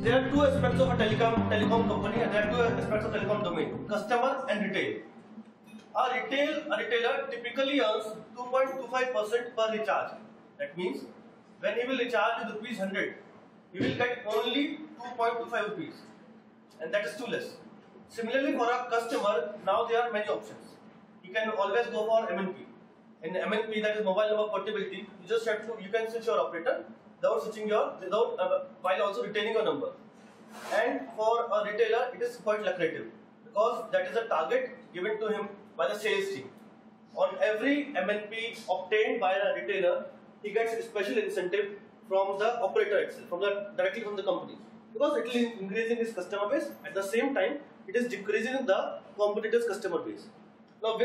there are two aspects of a telecom company, and there are two aspects of telecom domain: customer and retail. A retailer typically earns 2.25% per recharge. That means when he will recharge with rupees 100, he will get only 2.25 rupees, and that is too less. Similarly, for a customer, now there are many options. He can always go for MNP. In MNP, that is mobile number portability, you can switch your operator while also retaining your number. And for a retailer, it is quite lucrative because that is a target given to him by the sales team. On every MNP obtained by a retailer, he gets a special incentive from the operator itself, directly from the company, because it is increasing his customer base. At the same time, it is decreasing the competitor's customer base. Now,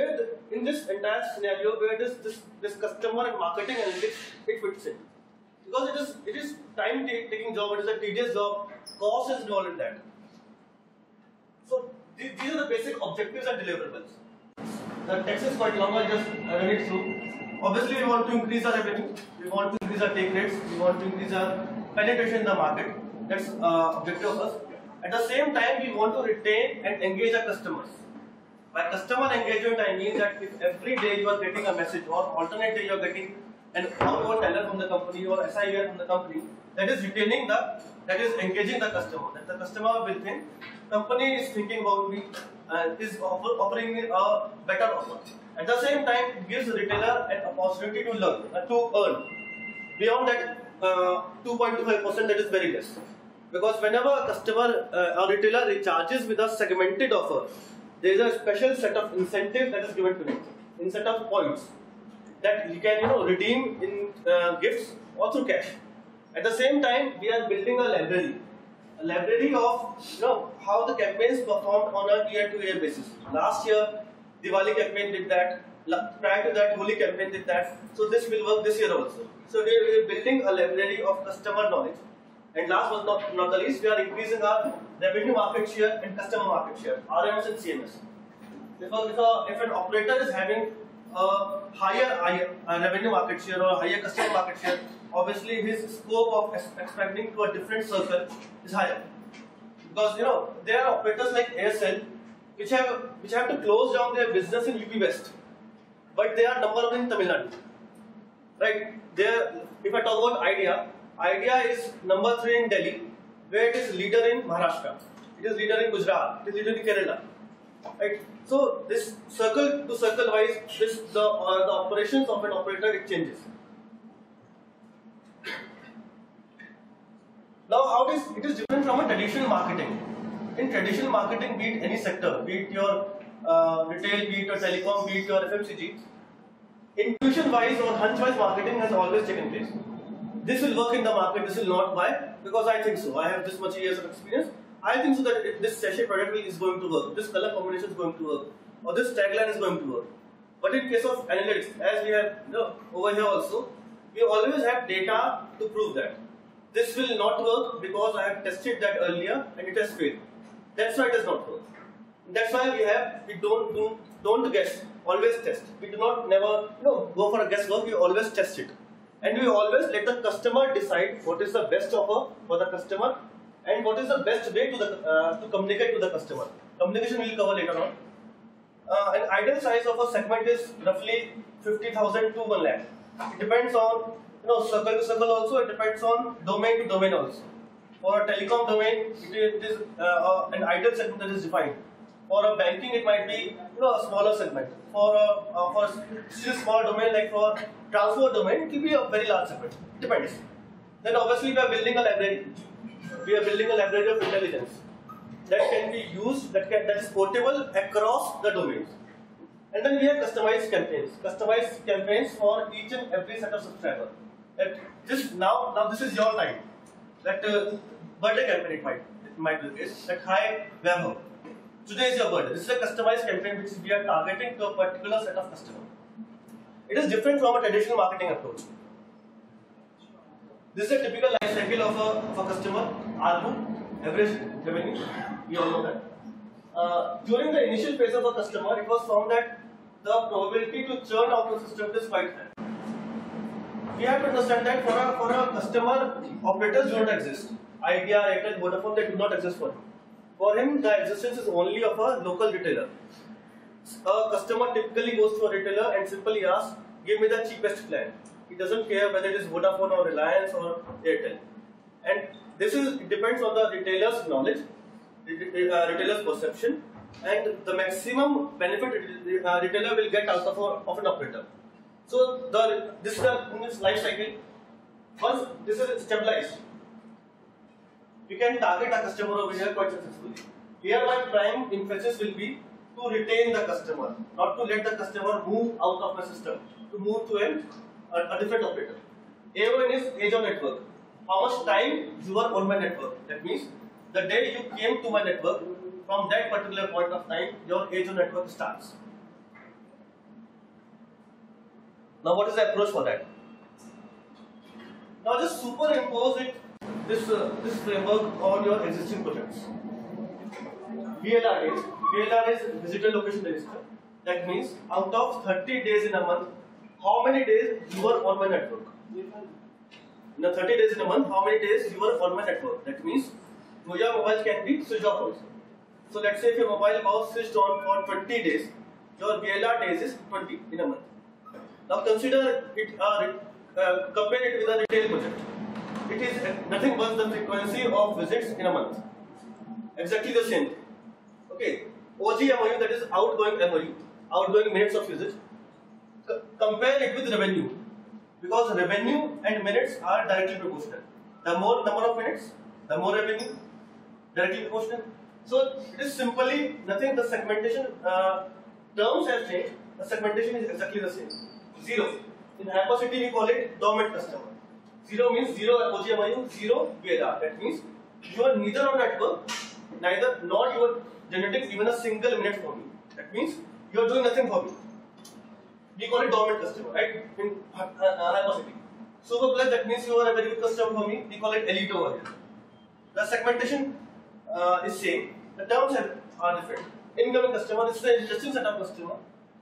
in this entire scenario, where does this customer and marketing analytics it fits in? Because it is time-taking job, it is a tedious job, cost is involved in that. So these are the basic objectives and deliverables. The text is quite long, I'll just run it through. Obviously, we want to increase our revenue, we want to increase our take rates, we want to increase our penetration in the market. That's objective of us. At the same time, we want to retain and engage our customers. By customer engagement, I mean that if every day you are getting a message, or alternate day you are getting an outbound teller from the company or SIVR from the company, that is engaging the customer. That the customer will think company is thinking about me and is offering me a better offer. At the same time, it gives the retailer an opportunity to learn, to earn. Beyond that 2.25%, that is very less. Because whenever a customer or retailer recharges with a segmented offer, there is a special set of incentive that is given to him, in set of points that he can redeem in gifts or through cash. At the same time, we are building a library of how the campaigns performed on a year-to-year basis. Last year, Diwali campaign did that. Prior to that, Holi campaign did that. So this will work this year also. So we are building a library of customer knowledge. And last but not the least, we are increasing our revenue market share and customer market share, RMS and CMS. If an operator is having a higher revenue market share or a higher customer market share, obviously his scope of expanding to a different circle is higher. Because there are operators like ASL which have to close down their business in UP West, but they are number one in Tamil Nadu. Right? If I talk about Idea is number 3 in Delhi, where it is leader in Maharashtra, it is leader in Gujarat, it is leader in Kerala. Right? So this circle to circle wise, the operations of an operator, it changes. Now, it is different from a traditional marketing. In traditional marketing, be it any sector, be it your retail, be it your telecom, be it your FMCG, intuition wise or hunch wise marketing has always taken place. This will work in the market, this will not. Why? Because I think so. I have this much years of experience. I think so that this sachet product is going to work, this color combination is going to work, or this tagline is going to work. But in case of analytics, as we have over here also, we always have data to prove that. This will not work because I have tested that earlier and it has failed. That's why it does not work. That's why we don't guess, always test. We do not never go for a guesswork, we always test it. And we always let the customer decide what is the best offer for the customer and what is the best way to communicate to the customer. Communication we will cover later on. An ideal size of a segment is roughly 50,000 to 1 lakh. It depends on circle to circle also, it depends on domain to domain also. For a telecom domain, it is an ideal segment that is defined. For a banking, it might be a smaller segment. For a still small domain, like for transport domain, it will be a very large segment. It depends. Then obviously we are building a library. We are building a library of intelligence that can be used, that is portable across the domains. And then we have customized campaigns for each and every set of subscriber. Now this is your time. That birthday campaign it might be the case. That hi Vaibhav, today is your birthday. This is a customized campaign which we are targeting to a particular set of customers. It is different from a traditional marketing approach. This is a typical life cycle of a customer, ARPU, average revenue, we all know that. During the initial phase of a customer, it was found that the probability to churn out of the system is quite high. We have to understand that for a customer, operators do not exist. Idea, Airtel, Vodafone, they do not exist for him. For him, the existence is only of a local retailer. A customer typically goes to a retailer and simply asks, give me the cheapest plan. He doesn't care whether it is Vodafone or Reliance or Airtel. And this depends on the retailer's knowledge, retailer's perception, and the maximum benefit retailer will get out of an operator. So this is the life cycle. Once this is stabilized, we can target a customer over here quite successfully. Here my prime emphasis will be to retain the customer, not to let the customer move out of my system, to move to a different operator. A1 is age of network. How much time you are on my network. That means the day you came to my network, from that particular point of time, your age of network starts. Now what is the approach for that? Now just superimpose this framework on your existing projects. VLR is visitor location register. That means out of 30 days in a month, how many days you are on my network? In the 30 days in a month, how many days you are on my network? That means your mobile can be switched off also. So let's say if your mobile was switched on for 20 days, your VLR days is 20 in a month. Now consider it, compare it with a retail project. It is nothing but the frequency of visits in a month. Exactly the same. Okay, OG MOU, that is outgoing MOU, outgoing minutes of visit. Compare it with revenue, because revenue and minutes are directly proportional. The more number of minutes, the more revenue, directly proportional. So it is simply nothing. The segmentation terms have changed. The segmentation is exactly the same. Zero. In Hypercity we call it dormant customer. Zero means zero OG MOU, zero VLR. That means you are neither on network, nor you are generating even a single minute for me. That means you are doing nothing for me. We call it dormant customer, right? In Hypercity. Super Plus, that means you are a very good customer for me. We call it elite over here. The segmentation is same. The terms are different. Incoming customer, this is an interesting set of customer.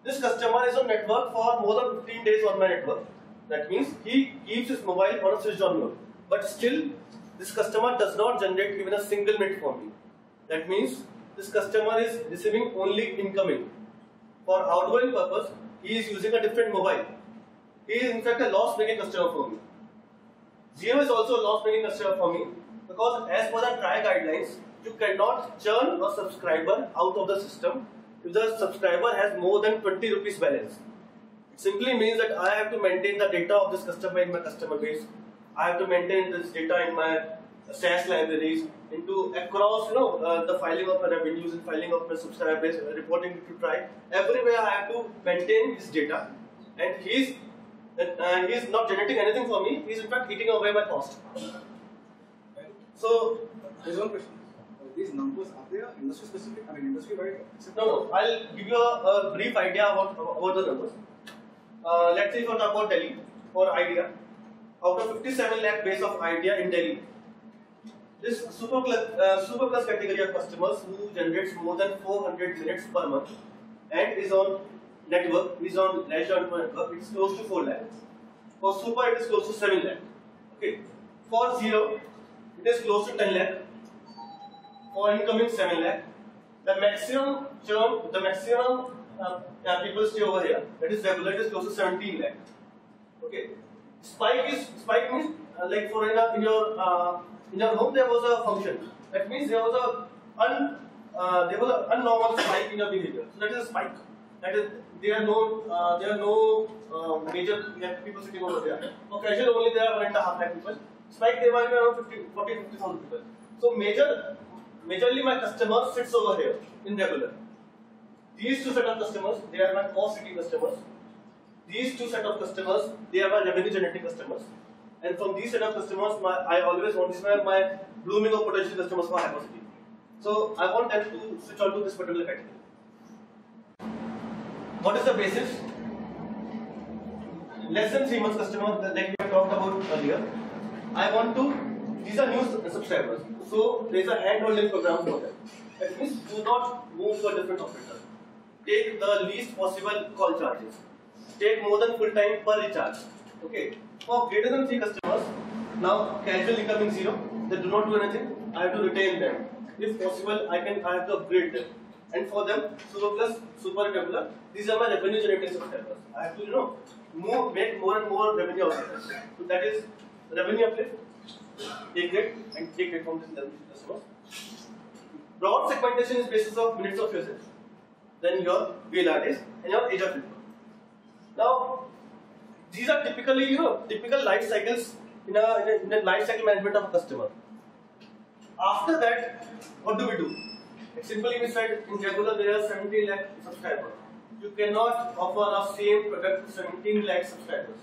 This customer is on network for more than 15 days on my network. That means he keeps his mobile on a switched on mode. But still, this customer does not generate even a single minute for me. That means this customer is receiving only incoming. For outgoing purpose, he is using a different mobile. He is in fact a loss-making customer for me. Zero is also a loss-making customer for me, because as per the TRAI guidelines, you cannot churn a subscriber out of the system if the subscriber has more than 20 rupees balance. It simply means that I have to maintain the data of this customer in my customer base. I have to maintain this data in my SaaS libraries, across the filing of my revenues and filing of my subscriber base, reporting to TRAI. Everywhere I have to maintain this data, and he is not generating anything for me. He is in fact eating away my cost. So there's one question. These numbers, are they industry specific? I mean industry wide? No. I'll give you a brief idea about the numbers. Let's say if we talk about Delhi for Idea, out of 57 lakh base of Idea in Delhi, this super plus category of customers who generates more than 400 minutes per month and is on network, is on leisure network, it's close to 4 lakh. For super, it is close to 7 lakh. Okay. For zero, it is close to 10 lakh. For incoming 7 lakh. The maximum churn, the maximum people stay over here, that is regular, it is close to 17 lakh. Okay. Spike means like for in your home there was a function. That means there was an abnormal spike in your behavior. So that is a spike. That is there are no major people sitting over there. For casual only there are 1.5 lakh people. Spike there might be around 50,000 people. So majorly my customer sits over here in regular. These two set of customers, they are my cost seeking customers. These two set of customers, they are my revenue generating customers. And from these set of customers, I always want to have my blooming or potential customers for Hypercity. So I want them to switch on to this particular category. What is the basis? Less than 3 months customer, like we have talked about earlier. These are new subscribers. So there is a hand-holding program for them. That means do not move to a different operator. Take the least possible call charges. Take more than full time per recharge. Okay. For greater than 3 customers, now casual incoming 0, they do not do anything, I have to retain them. If possible, I have to upgrade them. And for them, Super Plus, Super and Regular, these are my revenue generating subscribers. I have to make more and more revenue out of them. So that is revenue uplift, take rate and take rate from these customers. Broad segmentation is basis of minutes of usage, then your VLR days and your age of income. Now, these are typically typical life cycles in a life cycle management of a customer. After that, what do we do? Simply we said in Regular there are 17 lakh subscribers. You cannot offer a same product to 17 lakh subscribers.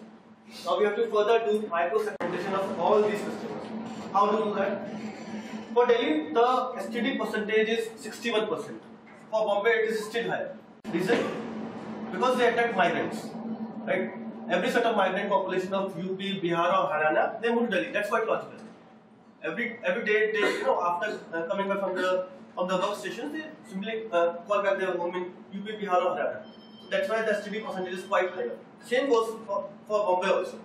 Now we have to further do micro segmentation of all these customers. How to do that? For Delhi, the STD percentage is 61%. For Bombay, it is still higher. Reason? Because they attract migrants, right? Every sort of migrant population of UP, Bihar or Haryana, they move to Delhi. That's quite logical. Every day, they, after coming back from the work station, they simply call back their home in UP, Bihar or Haryana. So that's why the STD percentage is quite higher. Same goes for Bombay also.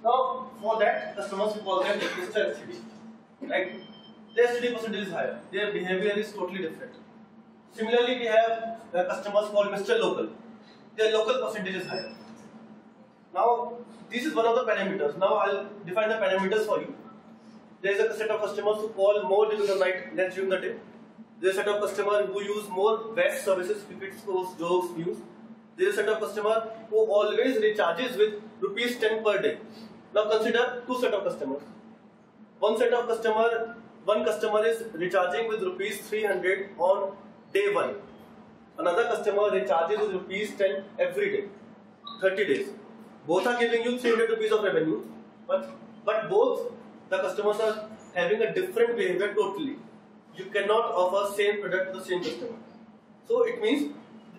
Now, for that, customers we call them Mr. STD. Right? Their STD percentage is higher. Their behavior is totally different. Similarly, we have customers called Mr. Local. Their local percentage is higher. Now, this is one of the parameters. Now, I'll define the parameters for you. There is a set of customers who call more during the night, less during the day. There is a set of customers who use more best services, cricket scores, jokes, news. There is a set of customers who always recharges with rupees 10 per day. Now, consider two set of customers. One customer is recharging with rupees 300 on day 1. Another customer recharges with rupees 10 every day, 30 days. Both are giving you 300 rupees of revenue, but both the customers are having a different behavior totally. You cannot offer same product to the same customer. So it means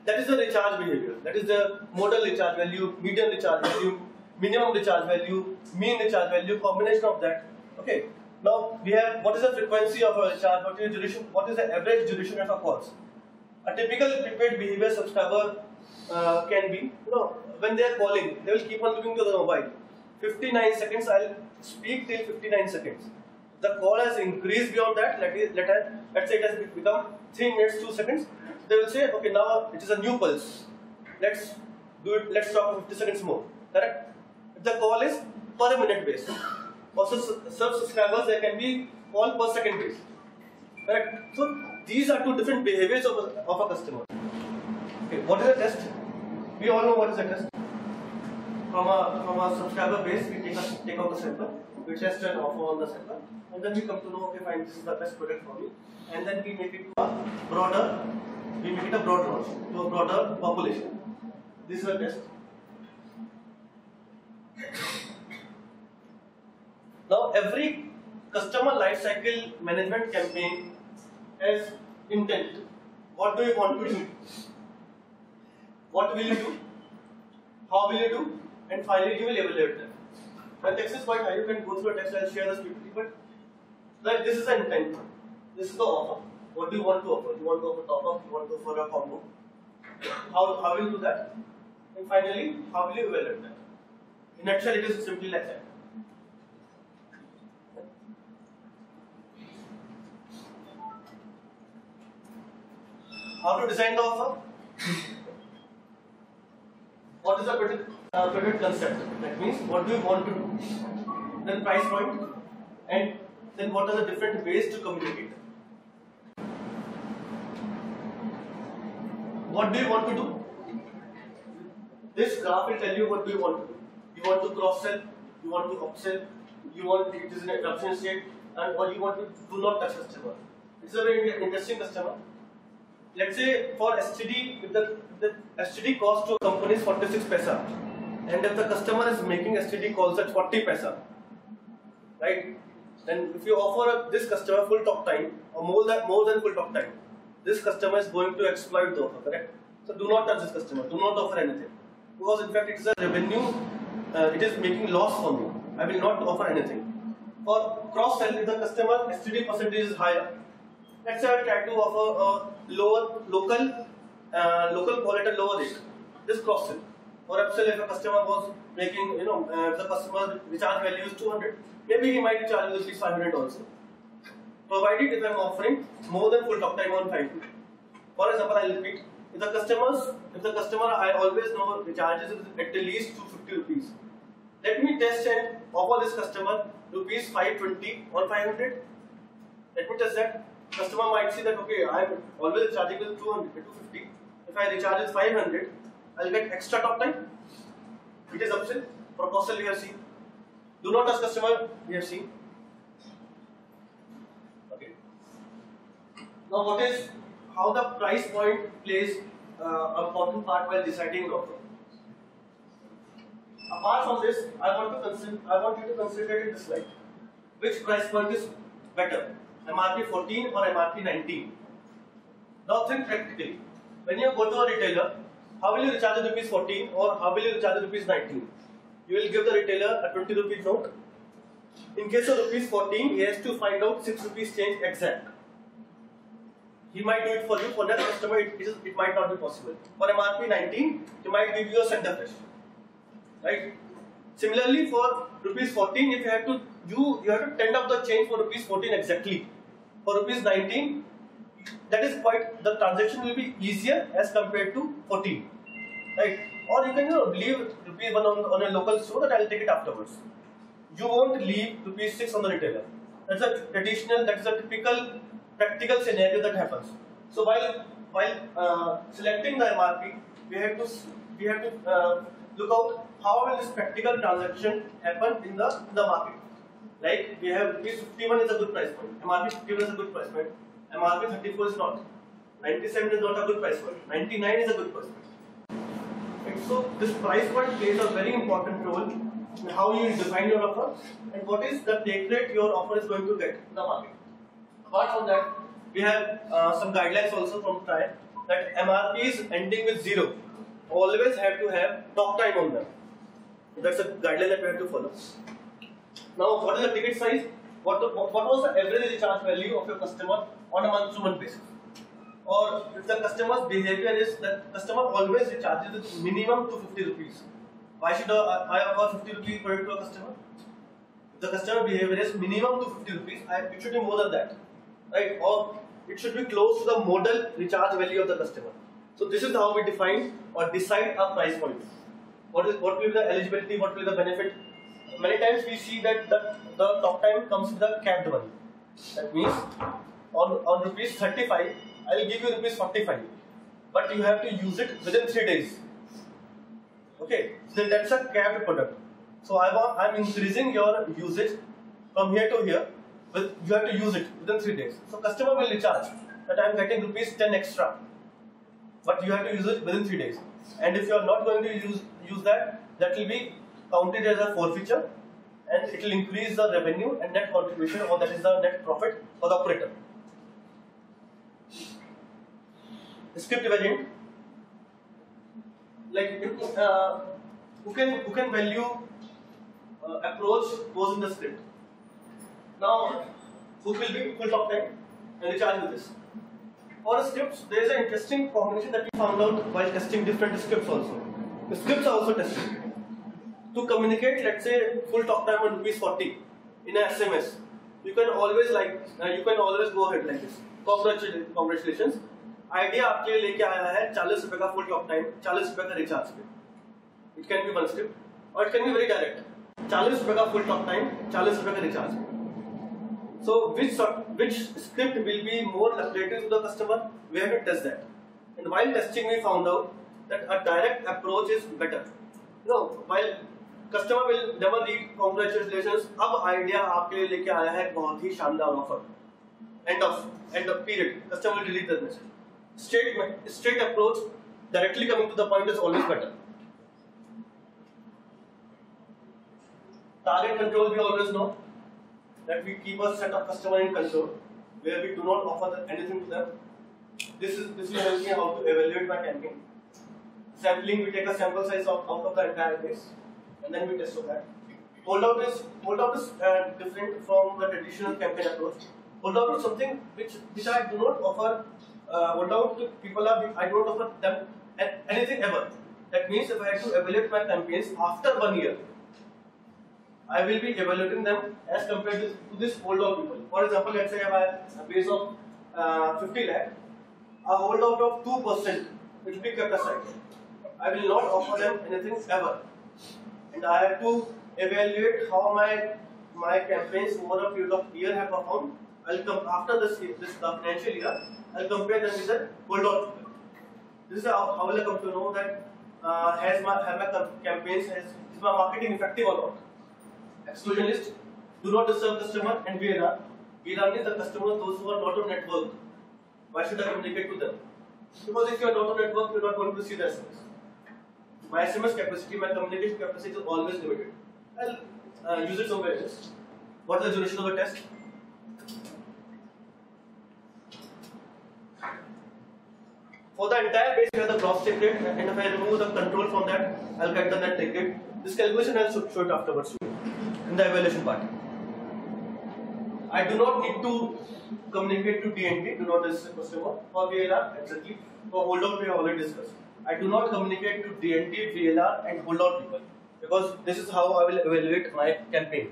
that is the recharge behavior. That is the modal recharge value, median recharge value, minimum recharge value, mean recharge value, combination of that. Okay. Now we have what is the frequency of a recharge, what is the duration, what is the average duration of a calls. A typical prepaid behavior subscriber can be, when they are calling, they will keep on looking to the mobile. 59 seconds, I'll speak till 59 seconds. The call has increased beyond that, let's say it has become 3 minutes, 2 seconds. They will say, okay, now it is a new pulse. Let's do it, let's talk 50 seconds more. Correct? If the call is per minute base. Also, subscribers, they can be call per second base. Correct? So, these are two different behaviors of a customer. Okay, what is a test? We all know what is a test. From a subscriber base, we take out the sample, we test an offer on the sample, and then we come to know, okay, fine, this is the best product for me, and then we make it a broad launch to a broader population. This is a test. Now, every customer lifecycle management campaign has intent. What do you want to do? What will you do? How will you do? And finally, you will evaluate them. The text is quite high. You can go through a text. I'll share this PPT. But this is the intent. This is the offer. What do you want to offer? You want to offer top up. You want to offer a combo. How will you do that? And finally, how will you evaluate that? In a nutshell, it is simply like that. How to design the offer? What is the product concept? That means what do you want to do? Then price point, and then what are the different ways to communicate? What do you want to do? This graph will tell you what do you want to do. You want to cross sell, you want to upsell, you want it is in a adoption state, and what you want to do not touch customer. It's a very interesting customer. Let's say for STD, if the STD cost to a company is 46 paisa, and if the customer is making STD calls at 40 paisa, right? Then if you offer this customer full talk time or more than full talk time, this customer is going to exploit the offer, correct? So do not touch this customer, do not offer anything. Because in fact it is a revenue, it is making loss for me. I will not offer anything. For cross-sell, if the customer STD percentage is higher, let's say I try to offer a local call at a lower rate. This cross-sell. For upsell, if a customer was making, the customer recharge value is 200, maybe he might charge you rupees 500 also. Provided if I am offering more than full talk time on 5. For example, I will repeat, if the customer I always know recharges at least 250 rupees. Let me test and offer this customer rupees 520 on 500. Let me test that. Customer might see that, okay, I am always charging with 250. If I recharge with 500, I'll get extra talk time. It is upsell. For cross-sell we have seen. Do not touch customer, we have seen. Okay. Now how the price point plays an important part while deciding an offer. Apart from this, I want you to consider it this slide. Which price point is better? MRP 14 or MRP 19? Now think practically. When you go to a retailer, how will you recharge rupees 14 or how will you recharge rupees 19? You will give the retailer a 20 rupees note. In case of rupees 14, he has to find out 6 rupees change exact. He might do it for you. For that customer, it might not be possible. For MRP 19, he might give you a center fresh. Right? Similarly, for rupees 14, if you have to tend up the change for rupees 14 exactly. For rupees 19, the transaction will be easier as compared to 14. Right? Or you can leave rupees 1 on a local store that I will take it afterwards. You won't leave rupees 6 on the retailer. That's a typical practical scenario that happens. So while selecting the MRP, we have to look out how will this practical transaction happen in the market. Like we have rupees 51 is a good price point. MRP 51 is a good price point. MRP 34 is not. 97 is not a good price point. 99 is a good price point. Right? So this price point plays a very important role in how you define your offer and what is the take rate your offer is going to get in the market. Apart from that, we have some guidelines also from TRAI that MRPs ending with 0 always have to have talk time on them. That's a guideline that we have to follow. Now, what is the ticket size? What was the average recharge value of your customer on a month-to-month basis? Or if the customer's behavior is that customer always recharges with minimum 250 rupees. Why should I offer 50 rupees per to a customer? If the customer behavior is minimum 250 rupees, it should be more than that. Right? Or it should be close to the model recharge value of the customer. So this is how we define or decide a price point. What will be the eligibility, what will be the benefit? Many times we see that the talk time comes with a capped one. That means on rupees 35, I will give you rupees 45. But you have to use it within 3 days. Okay, so that's a capped product. So I'm increasing your usage from here to here, but you have to use it within 3 days. So customer will recharge that I'm getting rupees 10 extra, but you have to use it within 3 days. And if you are not going to use that will be counted as a forfeiture, and it will increase the revenue and net contribution, or that is the net profit for the operator. Script variant, like who can value approach goes in the script. Now, who will be full talk time and recharge with this. For scripts, there is an interesting combination that we found out while testing different scripts also. The scripts are also tested. To communicate, let's say, full talk time on rupees 40 in a SMS, you can always go ahead like this. Congratulations. Idea आपके लिए लेके आया है 40 रुपए का full talk time, 40 रुपए का recharge पे. It can be one script और it can be very direct. 40 रुपए का फुल टॉक टाइम, 40 रुपए का recharge. So which script will be more lucrative to the customer? We have to test that. And while testing, we found out that a direct approach is better. While customer will never read congratulations, अब idea आपके लिए लेके आया है बहुत ही शानदार offer. End of period. Customer will delete the message. Straight approach, directly coming to the point is always better. Target control, we always know that we keep a set of customer in control, where we do not offer anything to them. This will help me how to evaluate my campaign. Sampling, we take a sample size out of the entire base, and then we test on that. Holdout is different from the traditional campaign approach. Holdout is something which I do not offer. Holdout to people I don't offer them anything ever. That means if I have to evaluate my campaigns after 1 year, I will be evaluating them as compared to this holdout people. For example, let's say I have a base of 50 lakh, a holdout of 2% will be kept aside. I will not offer them anything ever, and I have to evaluate how my campaigns over a period of year have performed. I'll come after this financial year. I'll compare them with the holdout people. This is how will I come to know that have my campaigns is my marketing effective or not. Exclusion list, do not disturb customer, and VLR. VLR means the customers, those who are not on network. Why should I communicate to them? Because if you are not on network, you are not going to see the SMS. My SMS capacity, my communication capacity is always limited. I'll use it somewhere else. What is the duration of a test? For the entire base, we have the gross take rate, and if I remove the control from that, I'll get the net take rate. This calculation I'll show it afterwards in the evaluation part. I do not need to communicate to DNT, do not disturb customer, for VLR, exactly. For holdout, we have already discussed. I do not communicate to DNT, VLR, and holdout people, because this is how I will evaluate my campaign.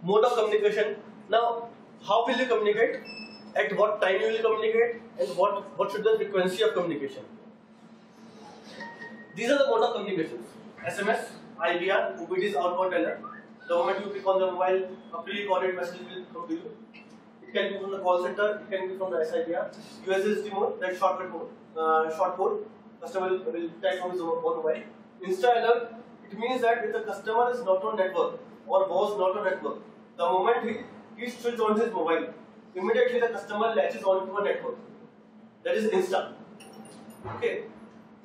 Mode of communication. Now, how will you communicate? At what time you will communicate, and what should the frequency of communication? These are the mode of communications: SMS, IVR, OBD is outbound alert. The moment you click on the mobile, a pre-recorded message will come to you. It can be from the call center, it can be from the SIVR. USSD mode, that shortcut mode, short code. Customer will type on his own mobile. Insta alert, it means that if the customer is not on network or was not on network, the moment he switches on his mobile, immediately the customer latches onto a network. That is Insta. Okay.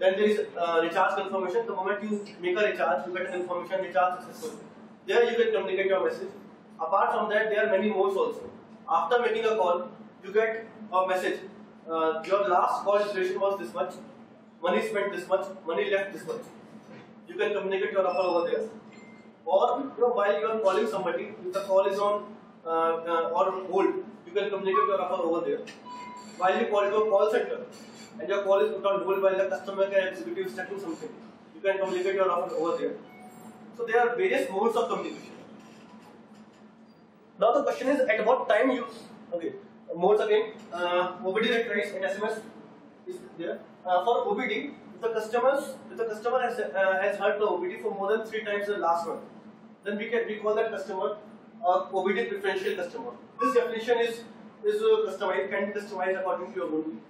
Then there is recharge confirmation. The moment you make a recharge, you get an information recharge successful. There you can communicate your message. Apart from that, there are many modes also. After making a call, you get a message. Your last call duration was this much. Money spent this much. Money left this much. You can communicate your offer over there. Or while you are calling somebody, if the call is on or hold, you can communicate your offer over there. While you call to a call center and your call is put on hold while the customer care executive is checking something, you can communicate your offer over there. So there are various modes of communication. Now the question is, at what time you modes again. OBD replies and SMS is there. For OBD, if the customer has heard the OBD for more than 3 times the last one, then we call that customer OBD preferential customer. This definition is customized, can be customized according to your own need.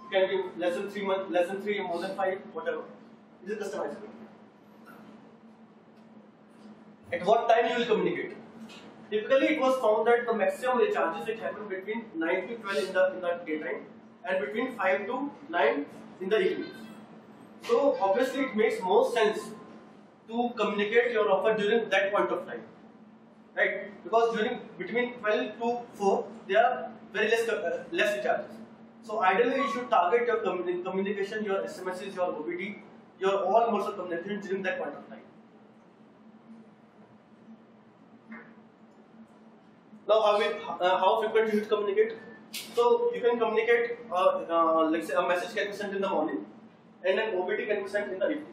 It can be less than 3 months, less than 3, more than 5, whatever. It is customizable. At what time you will communicate? Typically, it was found that the maximum recharges which happen between 9 to 12 in the daytime and between 5 to 9 in the evening. So obviously, it makes more sense to communicate your offer during that point of time, right? Because between 12 to 4, there are very less recharges. So ideally, you should target your communication, your SMSs, your OBD, your all modes of communication during that point of time. Now, how frequently you should communicate? So you can communicate, let's say a message can be sent in the morning, and an OBD can be sent in the evening.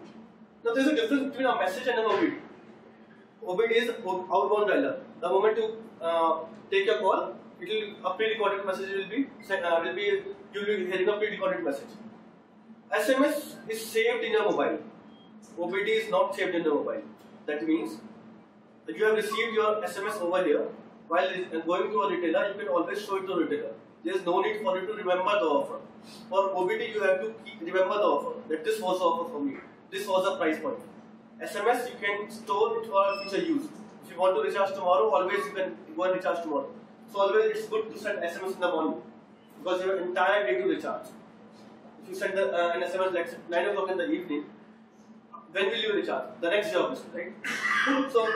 Now there is a difference between a message and an OBD. OBD is outbound dialer. The moment you take your call, a pre-recorded message will be you will be hearing a pre-recorded message. SMS is saved in your mobile. OBD is not saved in your mobile. That means that you have received your SMS over here. While going to a retailer, you can always show it to a retailer. There is no need for you to remember the offer. For OBD, you have to remember the offer. That this was the offer for me. This was the price point. SMS, you can store it for future use. If you want to recharge tomorrow, always you can go and recharge tomorrow. So always it's good to send SMS in the morning because you have entire day to recharge. If you send an SMS like 9 o'clock in the evening, when will you recharge? The next day, obviously, right? So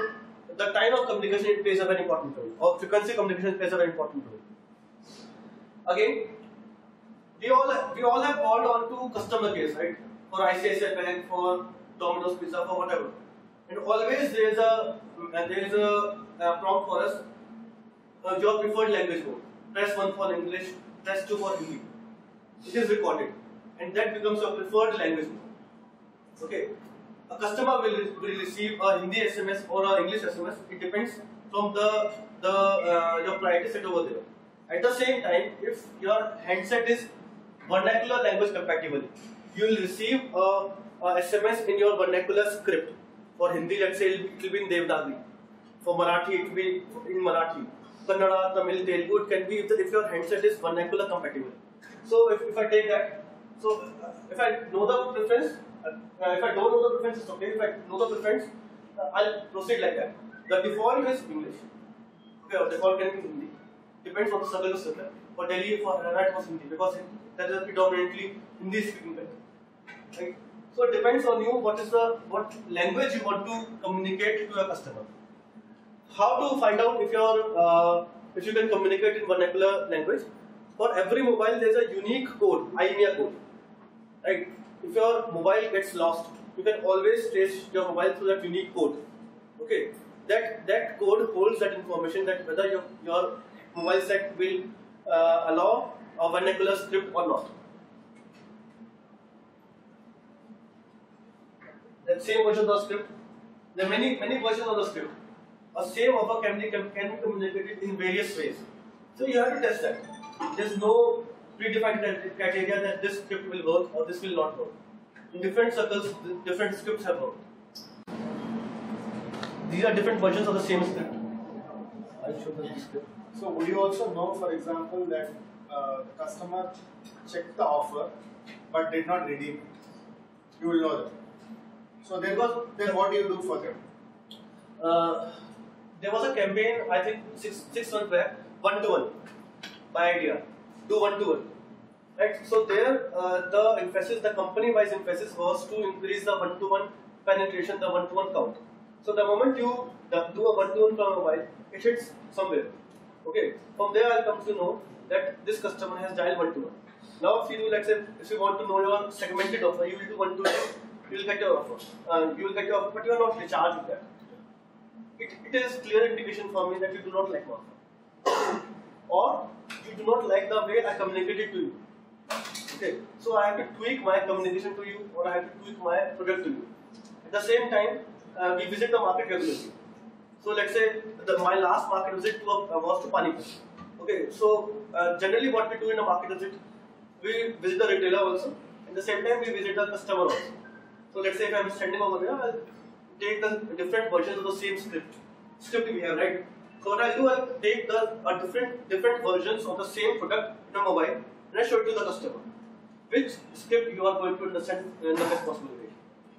the time of communication plays a very important role, or frequency communication plays a very important role. Again, we all have called on to customer care, right? For ICICI Bank, for Domino's Pizza, for whatever, and always there is a prompt for us. Your preferred language mode. Press 1 for English, press 2 for Hindi. It is recorded, and that becomes your preferred language mode. Okay, a customer will receive a Hindi SMS or a English SMS. It depends from your priority set over there. At the same time, if your handset is vernacular language compatible, you will receive a SMS in your vernacular script. For Hindi, let's say it will be in Devanagari. For Marathi, it will be in Marathi. Kannada, Tamil, Telugu, it can be if your handset is vernacular compatible. So if I take that, so if I know the preference, if I don't know the preference, it's okay. If I know the preference, I'll proceed like that. The default is English. Okay, or default can be Hindi. Depends on the circle to circle. For Delhi, for Haryana, it was Hindi because that is predominantly Hindi speaking country. Right? So it depends on you what language you want to communicate to your customer. How to find out if you can communicate in vernacular language? For every mobile, there is a unique code, IMEI code. Right? If your mobile gets lost, you can always trace your mobile through that unique code. Okay, that code holds that information that whether your mobile set will allow a vernacular script or not. That same version of the script, there are many versions of the script. A same offer can be communicated in various ways. So you have to test that. There's no predefined criteria that this script will work or this will not work. In different circles, different scripts have worked. These are different versions of the same script. I'll show the script. So would you also know, for example, that the customer checked the offer but did not redeem it? You will know that. So then what do you do for them? There was a campaign, I think 6 months back, 1-to-1 by idea. Do 1-to-1. Right? So there, the company-wise emphasis was to increase the 1-to-1 penetration, the 1-to-1 count. So the moment you do a 1-to-1 from a mobile, it hits somewhere. Okay. From there, I'll come to know that this customer has dialed 1-to-1. Now, if you do, let's say, if you want to know your segmented offer, you will do 1-to-1. You will get your offer. You will get your offer, but you are not recharged with that. It is clear indication for me that you do not like my offer, or you do not like the way I communicated to you. Okay, so I have to tweak my communication to you, or I have to tweak my product to you. At the same time, we visit the market regularly. So let's say my last market visit was to Panipat. Okay, so generally what we do in a market visit, we visit the retailer also. At the same time, we visit the customer also. So let's say if I am standing over there, I'll take the different versions of the same script we have, right? So what I'll do, I'll take the different versions of the same product in a mobile and I show it to the customer. Which script you are going to understand in the best possible way?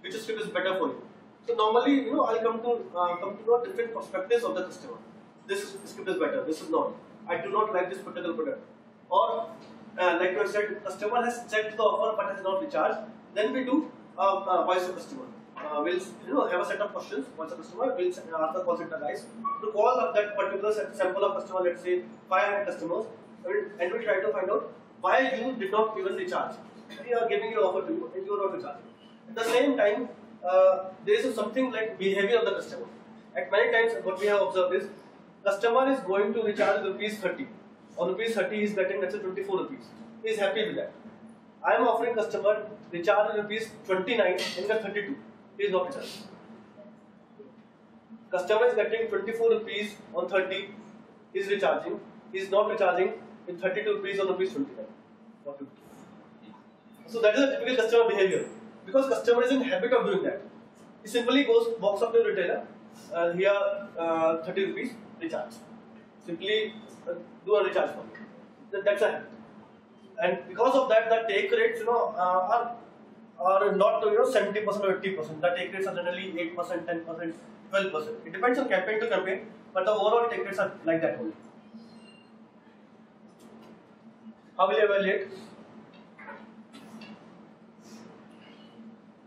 Which script is better for you? So normally, I'll come to know different perspectives of the customer. This script is better. This is not. I do not like this particular product. Or like you said, customer has checked the offer but has not recharged. Then we do voice of customer. We'll have a set of questions. Once a customer, we'll ask the call center guys to call up that particular sample of customer. Let's say 500 customers, and we try to find out why you did not even recharge. We are giving you offer to you, and you are not recharging. At the same time, there is something like behavior of the customer. At many times, what we have observed is customer is going to recharge rupees 30. On rupees 30, he is getting let's say 24 rupees. He is happy with that. I am offering customer recharge rupees 29 and get 32. He is not recharging. Customer is getting 24 rupees on 30. He is recharging. He is not recharging with 32 rupees on rupees 29. So that is a typical customer behavior. Because customer is in habit of doing that. He simply walks up to the retailer. Here 30 rupees recharge. Simply do a recharge for me. That's a habit. And because of that, the take rates, are not 70% or 80%. The take rates are generally 8%, 10%, 12%. It depends on campaign to campaign, but the overall take rates are like that only. How will you evaluate?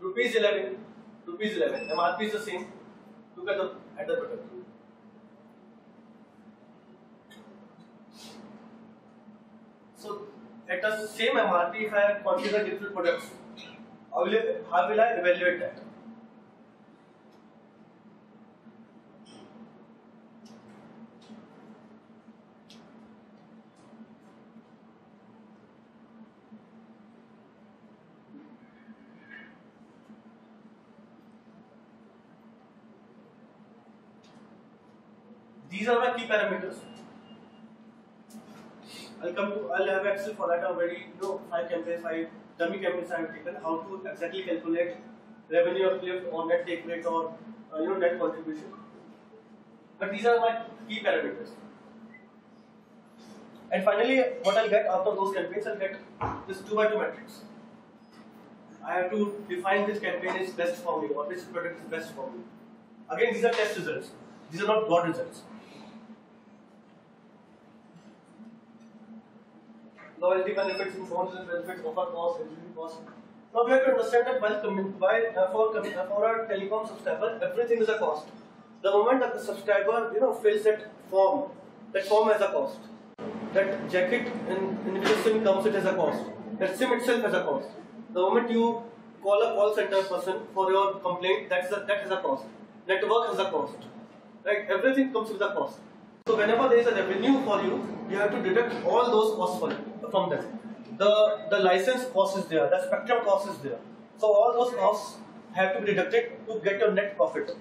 Rupees 11. MRP is the same. Look at the product. So at the same MRP, if I have configured different products, how will I evaluate that? These are my key parameters. I'll have Excel for that already. 5 campaigns, 5 dummy campaigns I have taken. How to exactly calculate revenue uplift or net take rate or net contribution. But these are my key parameters. And finally, what I'll get after those campaigns, I'll get this 2x2 matrix. I have to define which campaign is best for me or which product is best for me. Again, these are test results. These are not God results. Loyalty benefits, insurance benefits, offer cost, engineering cost. Now we have to understand that for a telecom subscriber, everything is a cost. The moment that the subscriber fills that form has a cost. That jacket in which SIM comes, it has a cost. That SIM itself has a cost. The moment you call a call center person for your complaint, that has a cost. Network has a cost. Right? Everything comes with a cost. So whenever there is a revenue for you, you have to deduct all those costs from them. The license cost is there, the spectrum cost is there. So all those costs have to be deducted to get your net profit.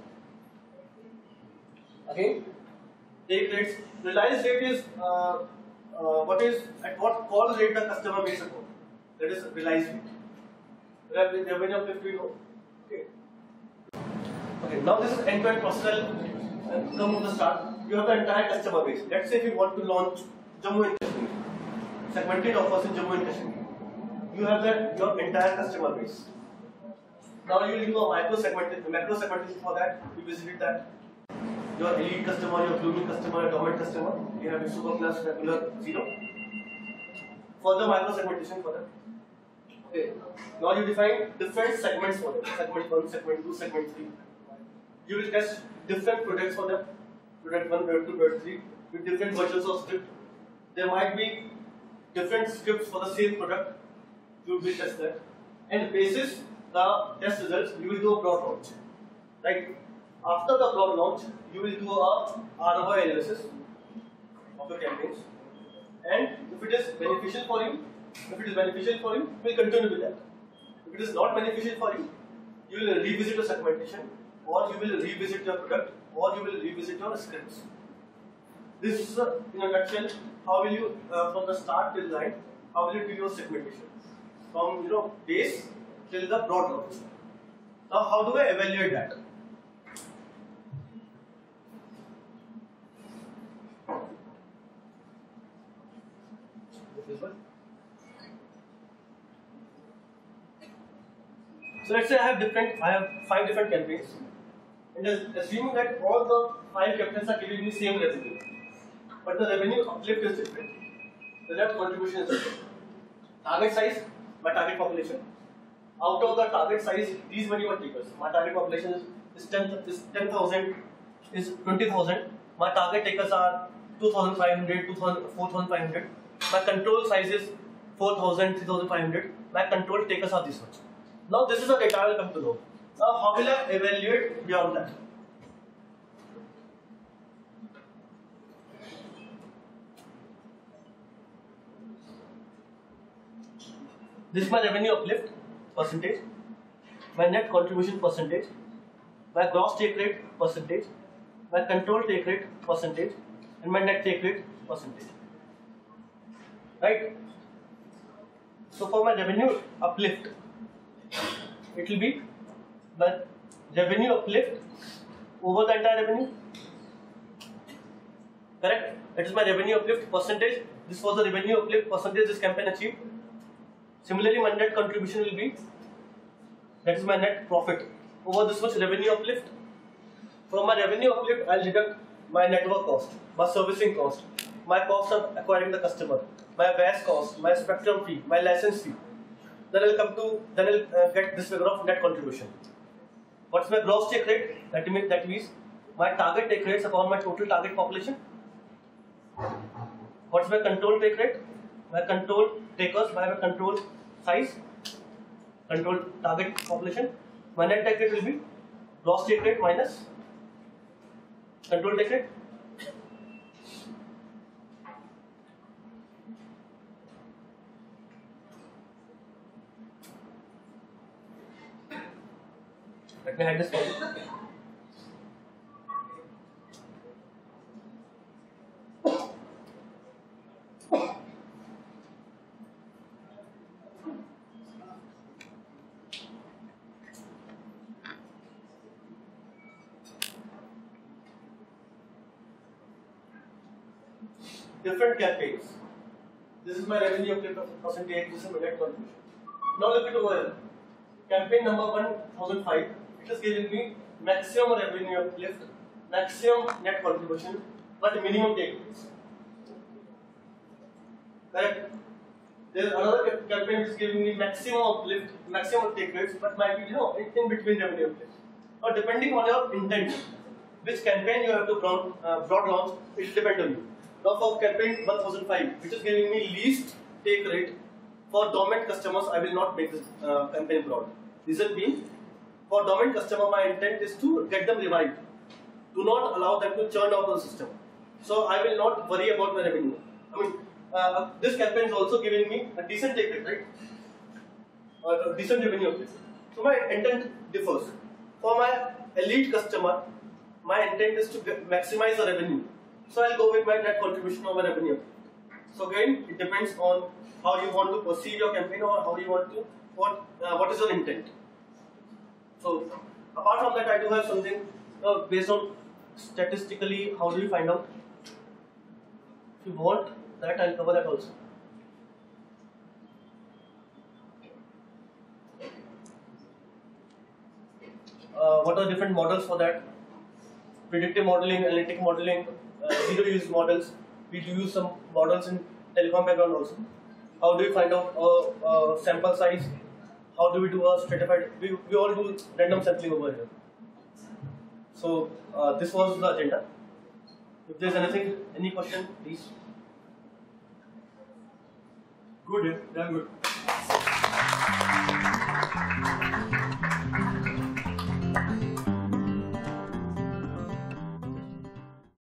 Again, take rates. Realized rate is at what call rate the customer makes a call. That is realized rate. Revenue uplift we know. Okay. Now this is end-to-end process. From the start, you have the entire customer base. Let's say if you want to launch Jammu and Kashmir, segmented offers in Jammu and Kashmir. You have your entire customer base. Now you will do a macro segmentation for that. You visited that. Your elite customer, your blooming customer, your dormant customer. You have your super class, regular, zero. Further micro segmentation for that. Okay. Now you define different segments for them. Segment 1, segment 2, segment 3. You will test different products for them. Product 1, product 2, product 3 with different versions of script. There might be different scripts for the same product. You will test that. And basis the test results, you will do a broad launch. Right? After the broad launch, you will do a ROI analysis of your campaigns. And if it is beneficial for you, you will continue with that. If it is not beneficial for you, you will revisit your segmentation, or you will revisit your product, or you will revisit your scripts. This is in a nutshell how will you from the start till the end, how will you do your segmentation from base till the broad launch. Now how do I evaluate that? This one. So let's say I have 5 different campaigns, and assuming that all the 5 campaigns are giving me same revenue, but the revenue uplift is different, the net contribution is different. Target size, my target population. Out of the target size, these many were takers. My target population is 10,000, is 20,000. My target takers are 2,500, 4,500. My control size is 4,000, 3,500. My control takers are this much. Now this is the data I will come to know. Now how will I evaluate beyond that? This is my revenue uplift percentage, my net contribution percentage, my gross take rate percentage, my control take rate percentage, and my net take rate percentage. Right? So for my revenue uplift, it will be the revenue uplift over the entire revenue. Correct? It is my revenue uplift percentage. This was the revenue uplift percentage this campaign achieved. Similarly, my net contribution will be, that is my net profit over this much revenue uplift. From my revenue uplift, I will deduct my network cost, my servicing cost, my cost of acquiring the customer, my VAS cost, my spectrum fee, my license fee. Then I will get this figure of net contribution. What's my gross take rate? That means my target take rates upon my total target population. What's my control take rate? My control takers by my control size, control target population. My net take rate will be gross take rate minus control take rate. Let me hide this for you. different campaigns. This is my revenue percentage, this is my net contribution. Now look at over here. Campaign number 1005, it is giving me maximum revenue uplift, maximum net contribution, but minimum take rates. Correct? There is another campaign which is giving me maximum uplift, maximum take rates, but might be in between revenue uplift. Now depending on your intent, which campaign you have to broad launch, it depends on you. Now for campaign 1005, which is giving me least take rate, for dormant customers, I will not make this campaign broad. Reason being, for dormant customer, my intent is to get them revived. Do not allow them to churn out the system. So I will not worry about my revenue. I mean, this campaign is also giving me a decent take rate, right? A decent revenue of this. So my intent differs. For my elite customer, my intent is to maximize the revenue. So I'll go with my net contribution over revenue. So again, it depends on how you want to perceive your campaign or how you want to, what is your intent. So apart from that, I do have something based on statistically, how do you find out? If you want that, I'll cover that also. What are different models for that? Predictive modeling, analytic modeling, zero use models. We do use some models in telecom background also. How do we find out sample size? How do we do a stratified? We all do random sampling over here. So this was the agenda. If there's anything, any question, please. Good, yeah, damn good.